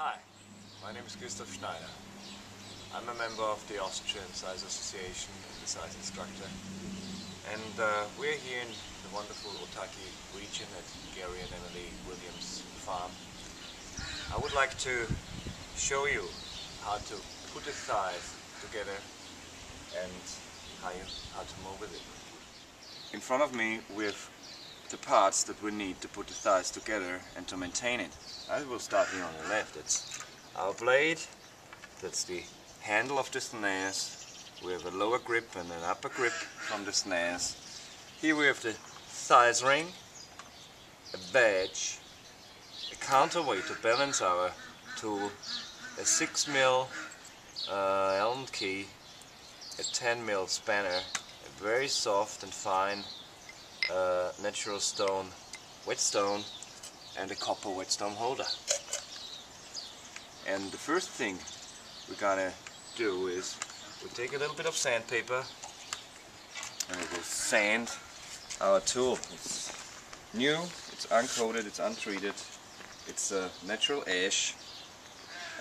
Hi, my name is Christoff Schneider. I'm a member of the Austrian SCYTHE Association and the SCYTHE instructor. And we're here in the wonderful Otaki region at Gary and Emily Williams' farm. I would like to show you how to put the thighs together and how to move with it. In front of me we have the parts that we need to put the thighs together and to maintain it. I will start here on the left. It's our blade, that's the handle of the snares. We have a lower grip and an upper grip from the snares. Here we have the thighs ring, a badge, a counterweight to balance our tool, a 6mm Allen key, a 10mm spanner, a very soft and fine natural stone whetstone, and a copper whetstone holder. And the first thing we're gonna do is we take a little bit of sandpaper and we will sand our tool. It's new, it's uncoated, it's untreated, it's a natural ash,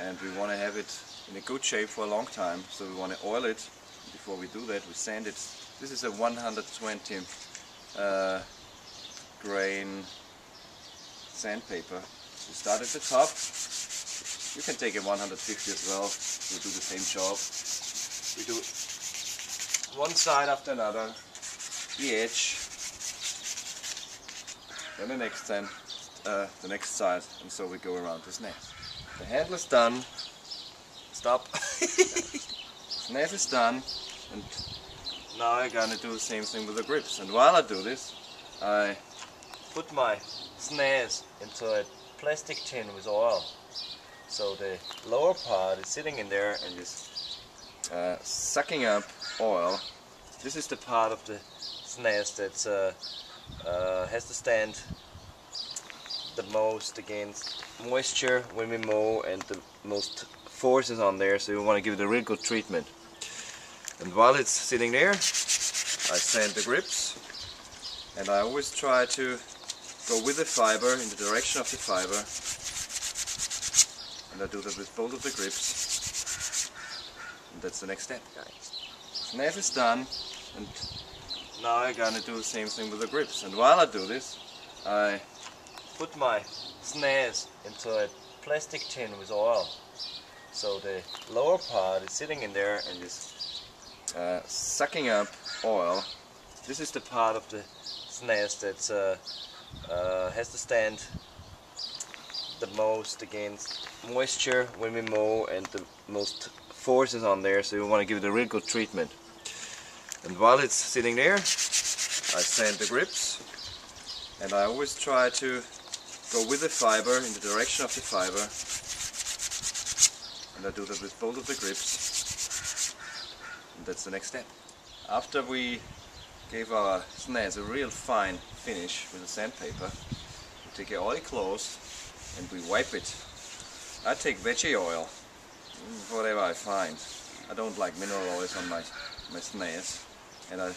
and we want to have it in a good shape for a long time, so we want to oil it. Before we do that, we sand it. This is a 120 grain sandpaper. So start at the top. You can take a 150 as well. We'll do the same job. We do one side after another, the edge, then the next side, and so we go around the snares. The handle is done. Stop. Snares is done, and now I'm gonna do the same thing with the grips. And while I do this, I put my snares into a plastic tin with oil. So the lower part is sitting in there and is sucking up oil. This is the part of the snares that has to stand the most against moisture when we mow, and the most forces on there, so we want to give it a real good treatment. And while it's sitting there, I sand the grips, and I always try to go with the fiber, in the direction of the fiber, and I do that with both of the grips, and that's the next step. Snares is done, and now I'm gonna do the same thing with the grips. And while I do this, I put my snares into a plastic tin with oil. So the lower part is sitting in there and is sucking up oil. This is the part of the snares that has to stand the most against moisture when we mow, and the most forces on there, so we want to give it a real good treatment. And while it's sitting there, I sand the grips, and I always try to go with the fiber, in the direction of the fiber, and I do that with both of the grips, and that's the next step. After we gave our snares a real fine finish with the sandpaper, we take an oily cloth and we wipe it. I take veggie oil, whatever I find. I don't like mineral oils on my snares, and I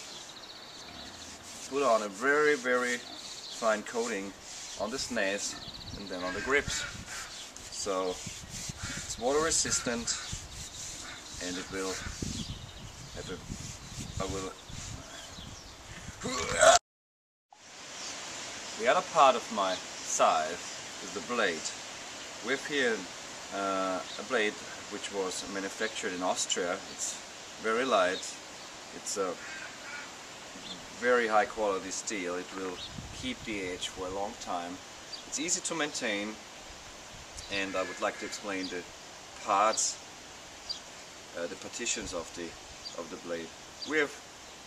put on a very, very fine coating on the snares and then on the grips. So it's water resistant, and it will have The other part of my scythe is the blade. We have here a blade which was manufactured in Austria. It's very light. It's a very high quality steel. It will keep the edge for a long time. It's easy to maintain, and I would like to explain the parts, the partitions of the blade. We have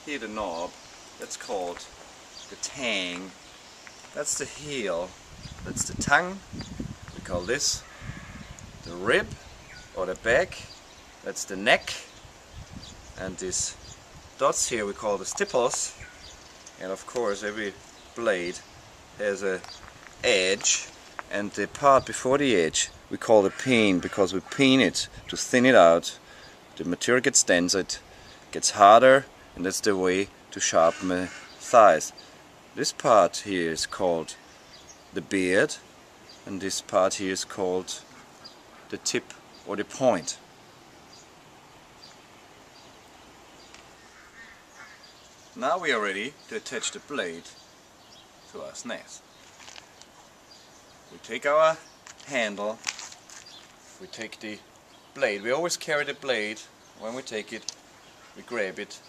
here the knob. That's called the tang. That's the heel. That's the tongue. We call this the rib or the back. That's the neck. And these dots here we call the stipples. And of course every blade has a edge, and the part before the edge we call the peen, because we peen it to thin it out. The material gets denser, it gets harder, and that's the way to sharpen the thighs. This part here is called the beard, and this part here is called the tip or the point. Now we are ready to attach the blade to our snares. We take our handle, we take the blade. We always carry the blade. When we take it, we grab it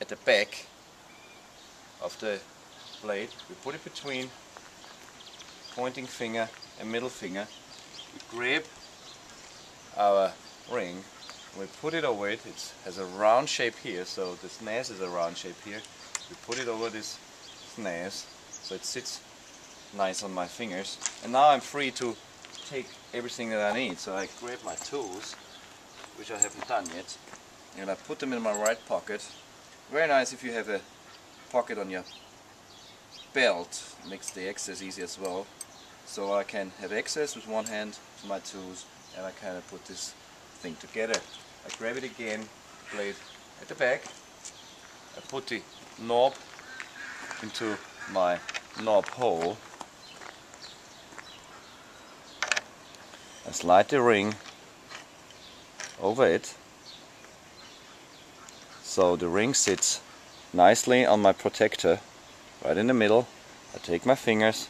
at the back of the blade. We put it between pointing finger and middle finger. We grab our ring, we put it over it. It has a round shape here, so the snares is a round shape here. We put it over this snares so it sits nice on my fingers. And now I'm free to take everything that I need. So I grab my tools, which I haven't done yet, and I put them in my right pocket. Very nice if you have a pocket on your belt, makes the access easy as well. So I can have access with one hand to my tools, and I kind of put this thing together. I grab it again, blade at the back. I put the knob into my knob hole. I slide the ring over it, so the ring sits nicely on my protector, right in the middle. I take my fingers,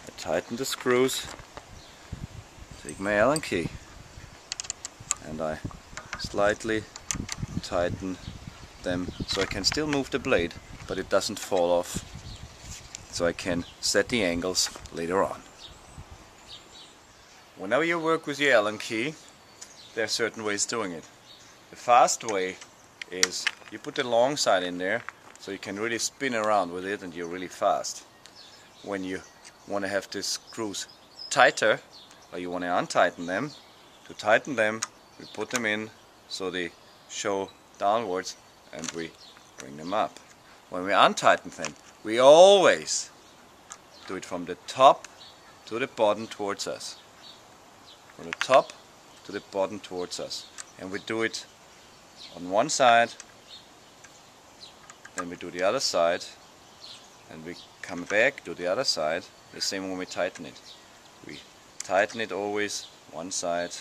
I tighten the screws, take my Allen key, and I slightly tighten them so I can still move the blade, but it doesn't fall off, so I can set the angles later on. Whenever you work with your Allen key, there are certain ways doing it. The fast way is you put the long side in there so you can really spin around with it and you're really fast. When you want to have the screws tighter, or you want to untighten them, to tighten them we put them in so they show downwards and we bring them up. When we untighten them, we always do it from the top to the bottom towards us. From the top to the bottom towards us. And we do it on one side, then we do the other side, and we come back, do the other side, the same when we tighten it. We tighten it always one side,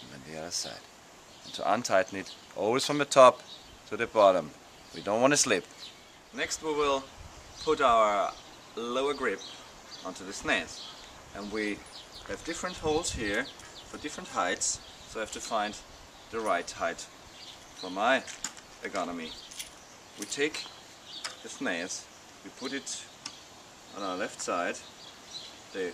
and then the other side. And to untighten it, always from the top to the bottom. We don't want to slip. Next we will put our lower grip onto the snares. And we have different holes here for different heights, so I have to find the right height for my ergonomy. We take the snares, we put it on our left side, the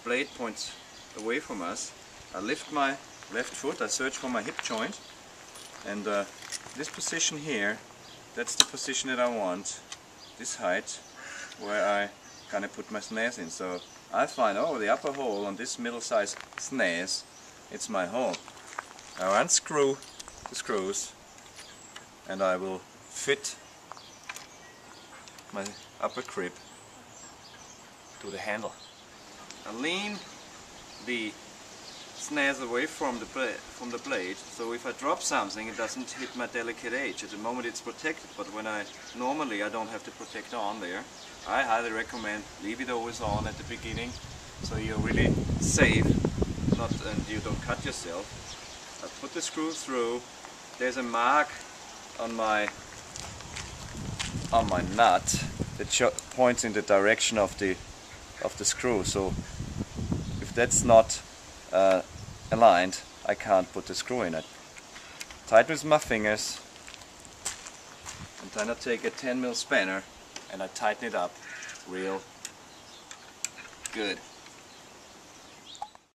blade points away from us. I lift my left foot, I search for my hip joint, and this position here, that's the position that I want, this height, where I gonna put my snares in. So I find, oh, the upper hole on this middle size snares, it's my hole. I unscrew the screws and I will fit my upper grip to the handle. I lean the snares away from the blade, so if I drop something it doesn't hit my delicate edge. At the moment it's protected, but when normally I don't have the protector on there. I highly recommend leave it always on at the beginning, so you're really safe, and you don't cut yourself. I put the screw through. There's a mark on my nut that points in the direction of the screw. So if that's not aligned, I can't put the screw in it. Tighten with my fingers, and then I take a 10mm spanner and I tighten it up real good.